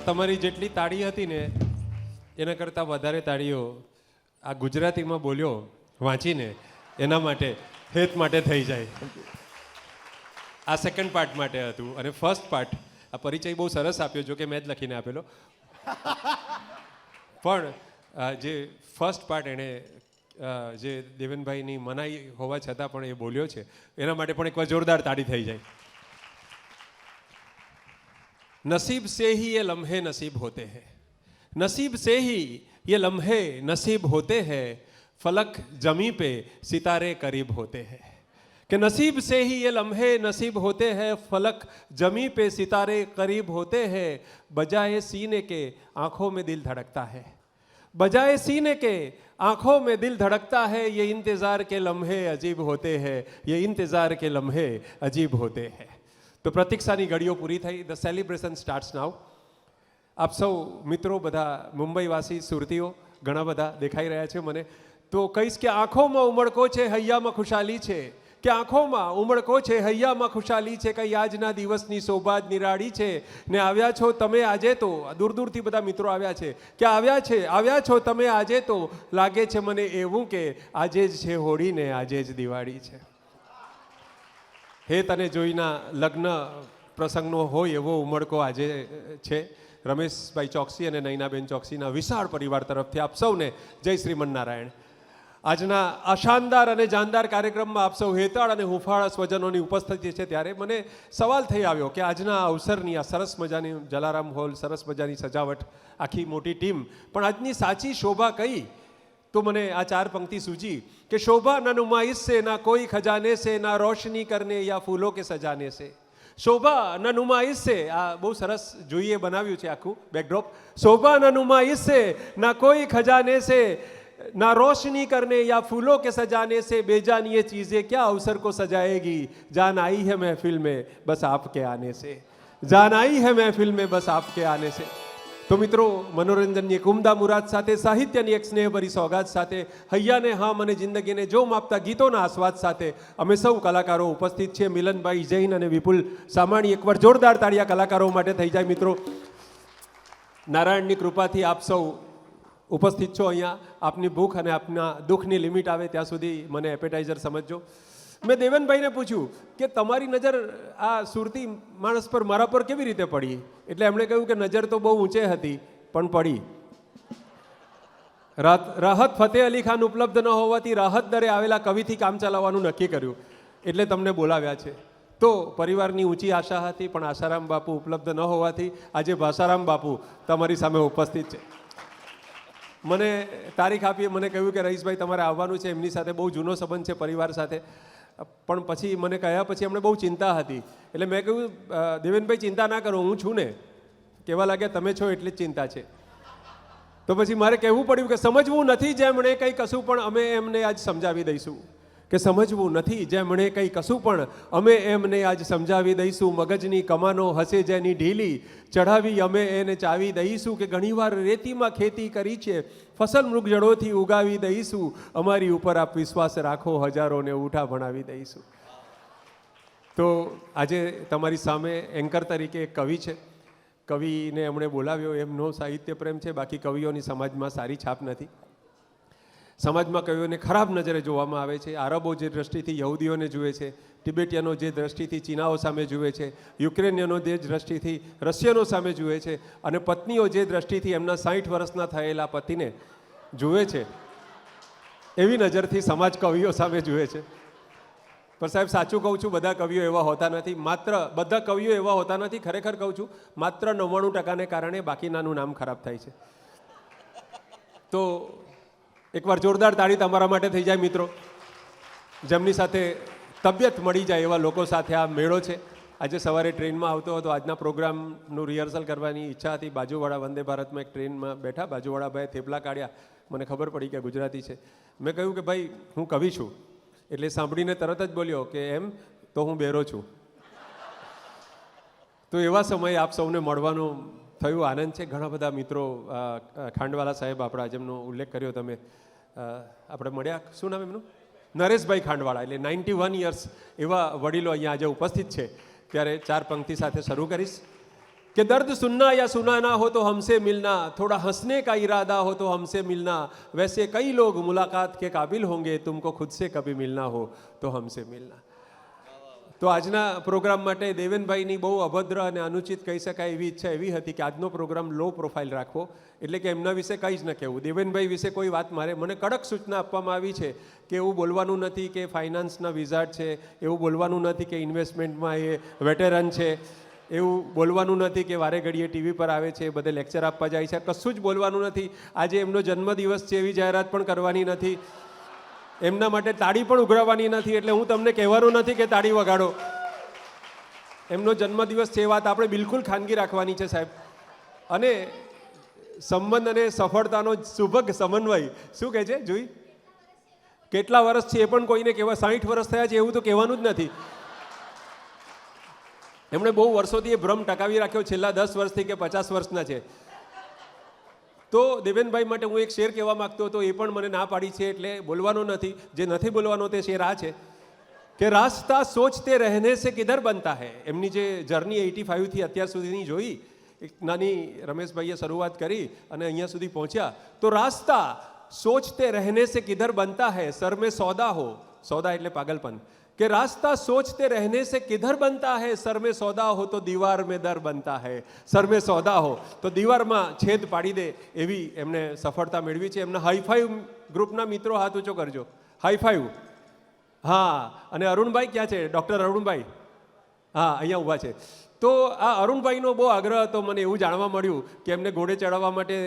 તમારી જેટલી તાળી હતી ને એના કરતાં વધારે તાળીઓ આ ગુજરાતીમાં બોલ્યો વાંચીને એના માટે હેત માટે થઈ જાય. આ સેકન્ડ પાર્ટ માટે હતું. અને ફર્સ્ટ પાર્ટ આ પરિચય બહુ સરસ આપ્યો, જો કે મેં જ લખીને આપેલો, પણ જે ફર્સ્ટ પાર્ટ એણે જે દેવેનભાઈની મનાઈ હોવા છતાં પણ એ બોલ્યો છે એના માટે પણ એકવાર જોરદાર તાળી થઈ જાય. नसीब से ही ये लम्हे नसीब होते हैं, नसीब से ही ये लम्हे नसीब होते हैं, फलक जमी पे सितारे करीब होते हैं. कि नसीब से ही ये लम्हे नसीब होते हैं, फलक जमी पे सितारे करीब होते हैं. बजाए सीने के आँखों में दिल धड़कता है, बजाए सीने के आँखों में दिल धड़कता है. ये इंतज़ार के लम्हे अजीब होते हैं, ये इंतज़ार के लम्हे अजीब होते हैं. તો પ્રતીક્ષાની ઘડીઓ પૂરી થઈ. ધ સેલિબ્રેશન સ્ટાર્ટ્સ નાઉ. આપ સૌ મિત્રો બધા મુંબઈવાસી સુરતીઓ ઘણા બધા દેખાઈ રહ્યા છે મને. તો કહીશ કે આંખોમાં ઉમળકો છે, હૈયામાં ખુશાલી છે, કે આંખોમાં ઉમળકો છે, હૈયામાં ખુશાલી છે, કઈ આજના દિવસની શોભા જ નિરાળી છે. ને આવ્યા છો તમે આજે તો, દૂર દૂરથી બધા મિત્રો આવ્યા છે, કે આવ્યા છો તમે આજે તો, લાગે છે મને એવું કે આજે જ છે હોળી ને આજે જ દિવાળી છે. હેત અને જોઈના લગ્ન પ્રસંગનો હોય એવો ઉમળકો આજે છે. રમેશભાઈ ચોકસી અને નૈનાબેન ચોકસીના વિશાળ પરિવાર તરફથી આપ સૌને જય શ્રીમન્નારાયણ. આજના આ શાનદાર અને જાનદાર કાર્યક્રમમાં આપ સૌ હેતાળ અને હુંફાળ સ્વજનોની ઉપસ્થિતિ છે ત્યારે મને સવાલ થઈ આવ્યો કે આજના અવસરની આ સરસ મજાની જલારામ હોલ, સરસ મજાની સજાવટ, આખી મોટી ટીમ, પણ આજની સાચી શોભા કઈ? तो मैंने आ 4 पंक्ति सूझी कि शोभा न नुमाइश से, ना कोई खजाने से, ना रोशनी करने या फूलों के सजाने से. शोभा न नुमाइश से, आ बहुत सरस જોઈએ બનાવ્યું છે આખું બેકડ્રોપ. शोभा न नुमाइश से, ना कोई खजाने से, ना रोशनी करने या फूलों के सजाने से, बेजान ये चीज़ें क्या अवसर को सजाएगी. जान आई है महफिल में बस आपके आने से, जान आई है महफिल में बस आपके आने से. તો મિત્રો, મનોરંજનની એક ઉમદા મુરાદ સાથે, સાહિત્યની એક સ્નેહભરી સોગાદ સાથે, હૈયાને હામ અને જિંદગીને જોમ આપતા ગીતોના આસ્વાદ સાથે અમે સૌ કલાકારો ઉપસ્થિત છીએ. મિલનભાઈ જૈન અને વિપુલ સામાણી, એકવાર જોરદાર તાળીયા કલાકારો માટે થઈ જાય મિત્રો. નારાયણની કૃપાથી આપ સૌ ઉપસ્થિત છો અહીંયા. આપની ભૂખ અને આપના દુઃખની લિમિટ આવે ત્યાં સુધી મને એપેટાઇઝર સમજજો. મેં દેવનભાઈને પૂછ્યું કે તમારી નજર આ સુરતી માણસ પર, મારા પર કેવી રીતે પડી? એટલે એમણે કહ્યું કે નજર તો બહુ ઊંચે હતી પણ પડી. રાહત ફતેહ અલી ખાન ઉપલબ્ધ ન હોવાથી રાહત દરે આવેલા કવિથી કામ ચલાવવાનું નક્કી કર્યું, એટલે તમને બોલાવ્યા છે. તો પરિવારની ઊંચી આશા હતી પણ આશારામ બાપુ ઉપલબ્ધ ન હોવાથી આજે ભાષારામ બાપુ તમારી સામે ઉપસ્થિત છે. મને તારીખ આપી, મને કહ્યું કે રહીશભાઈ તમારે આવવાનું છે, એમની સાથે બહુ જૂનો સંબંધ છે પરિવાર સાથે. પણ પછી મને કહ્યા પછી એમણે બહુ ચિંતા હતી, એટલે મેં કહ્યું દેવેનભાઈ ચિંતા ના કરો, હું છું ને. કહેવા લાગ્યા તમે છો એટલે જ ચિંતા છે. તો પછી મારે કહેવું પડ્યું કે સમજવું નથી જેમણે કંઈ કશું પણ અમે એમને આજ સમજાવી દઈશું, કે સમજવું નથી જેમણે કંઈ કશું પણ અમે એમને આજ સમજાવી દઈશું. મગજની કમાનો હશે જેની ઢીલી, ચઢાવી અમે એને ચાવી દઈશું. કે ઘણીવાર રેતીમાં ખેતી કરી છે, ફસલ મૃગજળોથી ઉગાવી દઈશું. અમારી ઉપર આપ વિશ્વાસ રાખો, હજારોને ઉઠા ભણાવી દઈશું. તો આજે તમારી સામે એન્કર તરીકે એક કવિ છે. કવિને એમણે બોલાવ્યો, એમનો સાહિત્ય પ્રેમ છે, બાકી કવિઓની સમાજમાં સારી છાપ નથી. સમાજમાં કવિઓને ખરાબ નજરે જોવામાં આવે છે. આરબો જે દ્રષ્ટિથી યહૂદીઓને જુએ છે, તિબેટીયનો જે દ્રષ્ટિથી ચીનાઓ સામે જુએ છે, યુક્રેનિયનો જે દ્રષ્ટિથી રશિયનો સામે જુએ છે, અને પત્નીઓ જે દ્રષ્ટિથી એમના 60 વર્ષના થયેલા પતિને જુએ છે, એવી નજરથી સમાજ કવિઓ સામે જુએ છે. પણ સાહેબ સાચું કહું છું, બધા કવિઓ એવા હોતા નથી. બધા કવિઓ એવા હોતા નથી. ખરેખર કહું છું, માત્ર 99%ને કારણે બાકીનાનું નામ ખરાબ થાય છે. તો એકવાર જોરદાર તાળી તમારા માટે થઈ જાય મિત્રો, જેમની સાથે તબિયત મળી જાય એવા લોકો સાથે આ મેળો છે. આજે સવારે ટ્રેનમાં આવતો હતો, આજના પ્રોગ્રામનું રિહર્સલ કરવાની ઈચ્છા હતી. બાજુવાળા વંદે ભારતમાં એક ટ્રેનમાં બેઠા, બાજુવાળા ભાઈ થેપલા કાઢ્યા, મને ખબર પડી કે ગુજરાતી છે. મેં કહ્યું કે ભાઈ હું કવિ છું, એટલે સાંભળીને તરત જ બોલ્યો કે એમ તો હું બેરો છું. તો એવા સમયે આપ સૌને મળવાનું થયું, આનંદ છે. ઘણા બધા મિત્રો, ખાંડવાલા સાહેબ આપણા, જેમનો ઉલ્લેખ કર્યો તમે, આપણે મળ્યા, શું નામ એમનું? નરેશભાઈ ખાંડવાળા, એટલે 91 યર્સ એવા વડીલો અહીંયા આજે ઉપસ્થિત છે. ત્યારે 4 પંક્તિ સાથે શરૂ કરીશ. कि दर्द सुनना या सुनाना हो तो हमसे मिलना, थोड़ा हंसने का इरादा हो तो हमसे मिलना, वैसे कई लोग मुलाकात के काबिल होंगे, तुमको खुद से कभी मिलना हो तो हमसे मिलना। તો આજના પ્રોગ્રામ માટે દેવેનભાઈની બહુ અભદ્ર અને અનુચિત કહી શકાય એવી ઈચ્છા એવી હતી કે આજનો પ્રોગ્રામ લો પ્રોફાઇલ રાખવો, એટલે કે એમના વિશે કંઈ જ ન કહેવું. દેવેનભાઈ વિશે કોઈ વાત મને કડક સૂચના આપવામાં આવી છે કે એવું બોલવાનું નથી કે ફાઇનાન્સના વિઝાર્ડ છે, એવું બોલવાનું નથી કે ઇન્વેસ્ટમેન્ટમાં એ વેટેરન છે, એવું બોલવાનું નથી કે વારે ઘડીએ ટીવી પર આવે છે, બધે લેક્ચર આપવા જાય છે, કશું જ બોલવાનું નથી. આજે એમનો જન્મદિવસ છે એવી જાહેરાત પણ કરવાની નથી, એમના માટે તાળી પણ ઉઘરાવવાની નથી. એટલે હું તમને કહેવાનું નથી કે તાળી વગાડો, એમનો જન્મદિવસ છે એ વાત આપણે બિલકુલ ખાનગી રાખવાની છે સાહેબ. અને સંબંધ અને સફળતાનો સુભગ સમન્વય શું કહે છે જોઈ, કેટલા વર્ષ છે એ પણ કોઈને કહેવા, 60 વર્ષ થયા છે એવું તો કહેવાનું જ નથી. એમણે બહુ વર્ષોથી એ ભ્રમ ટકાવી રાખ્યો, છેલ્લા 10 વર્ષથી કે 50 વર્ષના છે. તો દેવેનભાઈ માટે હું એક શેર કહેવા માગતો હતો, એ પણ મને ના પાડી છે એટલે બોલવાનો નથી. જે નથી બોલવાનો તે શેર આ છે કે રાસ્તા સોચતે રહેને સે કિધર બનતા હૈ. એમની જે જર્ની 85થી અત્યાર સુધીની જોઈ, એક નાની રમેશભાઈએ શરૂઆત કરી અને અહીંયા સુધી પહોંચ્યા. તો રાસ્તા સોચતે રહેને સે કિધર બનતા હૈ, સર મેં સોદા હો, સોદા એટલે પાગલપન, कि रास्ता सोचते रहने से किधर बनता है, सर में सौदा हो तो दीवार में दर बनता है, सर में सौदा हो तो દીવારમાં છેદ પાડી દે એવી એમને સફળતા મેળવી છે. એમના હાઈફાઈવ ગ્રુપના મિત્રો હાથ ઊંચો કરજો, હાઈફાઈવ. હા, અને અરુણભાઈ ક્યાં છે? ડૉક્ટર અરુણભાઈ, હા અહીંયા ઊભા છે. તો આ અરુણભાઈનો બહુ આગ્રહ હતો, મને એવું જાણવા મળ્યું કે એમને ઘોડે ચડાવવા માટે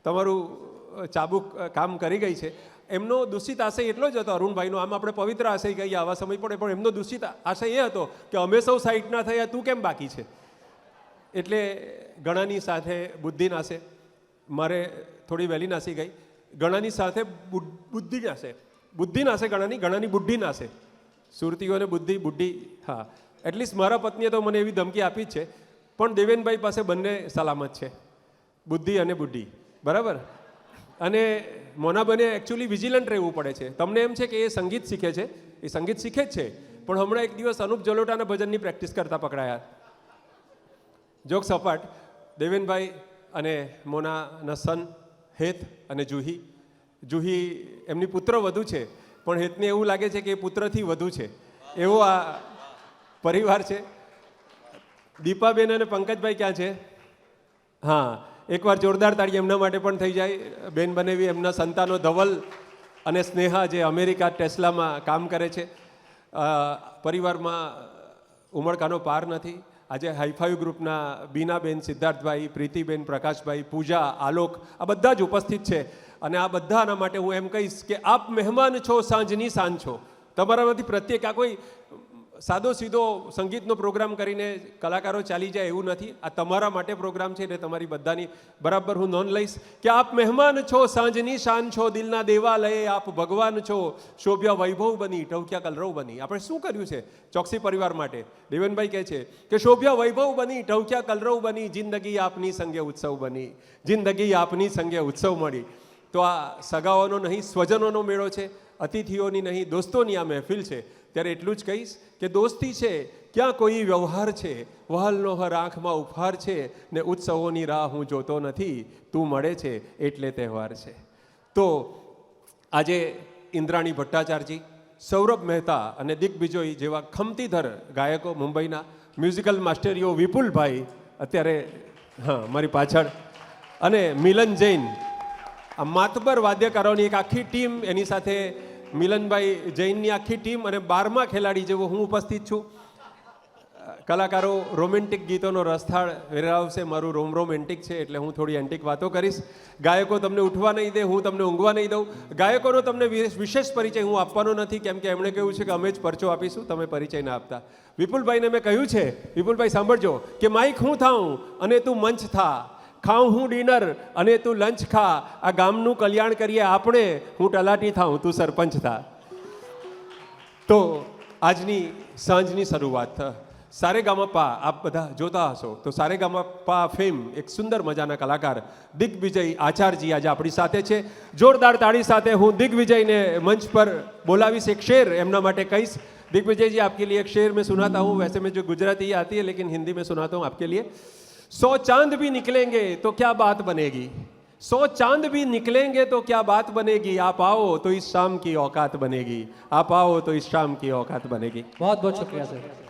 તમારું ચાબુક કામ કરી ગઈ છે. એમનો દૂષિત આશય એટલો જ હતો અરુણભાઈનો, આમ આપણે પવિત્ર આશય કહીએ આવા સમય પડે, પણ એમનો દૂષિત આશય એ હતો કે અમે સૌ સાઈડ ના થયા, તું કેમ બાકી છે. એટલે ગણાની સાથે બુદ્ધિ નાશે, મારે થોડી વહેલી નાસી ગઈ. ગણાની સાથે બુદ્ધિ નાશે, બુદ્ધિ નાશે ગણાની, ગણાની બુદ્ધિ નાશે. સુરતીઓને બુદ્ધિ બુદ્ધિ, હા. એટલીસ્ટ મારા પત્નીએ તો મને એવી ધમકી આપી જ છે, પણ દેવેનભાઈ પાસે બંને સલામત છે, બુદ્ધિ અને બુદ્ધિ, બરાબર. અને મોનાબને એકચ્યુઅલી વિજિલન્ટ રહેવું પડે છે. તમને એમ છે કે એ સંગીત શીખે છે, એ સંગીત શીખે જ છે, પણ હમણાં એક દિવસ અનુપ જલોટાના ભજનની પ્રેક્ટિસ કરતા પકડાયા. જોક સપાટ. દેવેનભાઈ અને મોનાના સન હેત અને જુહી, જુહી એમની પુત્ર વધુ છે, પણ હેતને એવું લાગે છે કે એ પુત્રથી વધુ છે, એવો આ પરિવાર છે. દીપાબેન અને પંકજભાઈ ક્યાં છે? હા, એકવાર જોરદાર તાળી એમના માટે પણ થઈ જાય. બેન બનેવી એમના સંતાનો ધવલ અને સ્નેહા જે અમેરિકા ટેસ્લામાં કામ કરે છે. પરિવારમાં ઉમળકાનો પાર નથી. આજે હાઈફાઈવ ગ્રુપના બીનાબેન, સિદ્ધાર્થભાઈ, પ્રીતિબેન, પ્રકાશભાઈ, પૂજા, આલોક, આ બધા જ ઉપસ્થિત છે. અને આ બધાના માટે હું એમ કહીશ કે આપ મહેમાન છો, સાંજની સાંજ છો. તમારામાંથી પ્રત્યેક, આ કોઈ સાદો સીધો સંગીતનો પ્રોગ્રામ કરીને કલાકારો ચાલી જાય એવું નથી. આ તમારા માટે પ્રોગ્રામ છે એટલે તમારી બધાની બરાબર હું નોંધ લઈશ કે આપ મહેમાન છો, સાંજની શાન છો, દિલના દેવાલયે આપ ભગવાન છો, શોભ્યા વૈભવ બની, ટવક્યા કલરવ બની. આપણે શું કર્યું છે ચોકસી પરિવાર માટે? દેવેનભાઈ કહે છે કે શોભ્યા વૈભવ બની, ટવક્યા કલરવ બની, જિંદગી આપની સંગે ઉત્સવ બની, જિંદગી આપની સંગે ઉત્સવ મળી. તો આ સગાઓનો નહીં સ્વજનોનો મેળો છે, અતિથિઓની નહીં દોસ્તોની આ મહેફિલ છે. ત્યારે એટલું જ કહીશ કે દોસ્તી છે ક્યાં કોઈ વ્યવહાર છે, વહાલનો હર આંખમાં ઉપહાર છે, ને ઉત્સવોની રાહ હું જોતો નથી, તું મળે છે એટલે તહેવાર છે. તો આજે ઇન્દ્રાણી ભટ્ટાચાર્યજી, સૌરભ મહેતા અને દિગ્વિજય જેવા ખમતીધર ગાયકો, મુંબઈના મ્યુઝિકલ માસ્ટરીઓ વિપુલભાઈ અત્યારે હા મારી પાછળ, અને મિલન જૈન, આ માતબર વાદ્યકારોની એક આખી ટીમ, એની સાથે મિલનભાઈ જૈનની આખી ટીમ, અને 12મા ખેલાડી જેવો હું ઉપસ્થિત છું. કલાકારો રોમેન્ટિક ગીતોનો રસથાળ વેરાવશે. મારું રોમેન્ટિક છે એટલે હું થોડી એન્ટિક વાતો કરીશ. ગાયકો તમને ઉઠવા નહીં દે, હું તમને ઊંઘવા નહીં દઉં. ગાયકોનો તમને વિશેષ પરિચય હું આપવાનો નથી, કેમ કે એમણે કહ્યું છે કે અમે જ પરચો આપીશું, તમે પરિચય ના આપતા. વિપુલભાઈને મેં કહ્યું છે, વિપુલભાઈ સાંભળજો, કે માઇક હું થાઉં અને તું મંચ થા, ખાઉં હું ડિનર અને તું લંચ ખા, આ ગામનું કલ્યાણ કરીએ આપણે, હું તલાટી થાઉં તું સરપંચ થા. તો આજની સાંજની શરૂઆત સારેગામાપા, આપ બધા જોતા હશો તો સારેગામાપા ફેમ એક સુંદર મજાના કલાકાર દિગ્વિજય આચાર્યજી આજે આપણી સાથે છે. જોરદાર તાળી સાથે હું દિગ્વિજયને મંચ પર બોલાવીશ, એક શેર એમના માટે કહીશ. दिग्विजय जी, आपके लिए एक शेर में सुनाता हूँ। वैसे में जो गुजराती आती है, लेकिन हिंदी में सुनाता हूँ आपके लिए। 100 चांद भी निकलेंगे तो क्या बात बनेगी, 100 चांद भी निकलेंगे तो क्या बात बनेगी, आप आओ तो इस शाम की औकात बनेगी, आप आओ तो इस शाम की औकात बनेगी। बहुत बहुत शुक्रिया सर।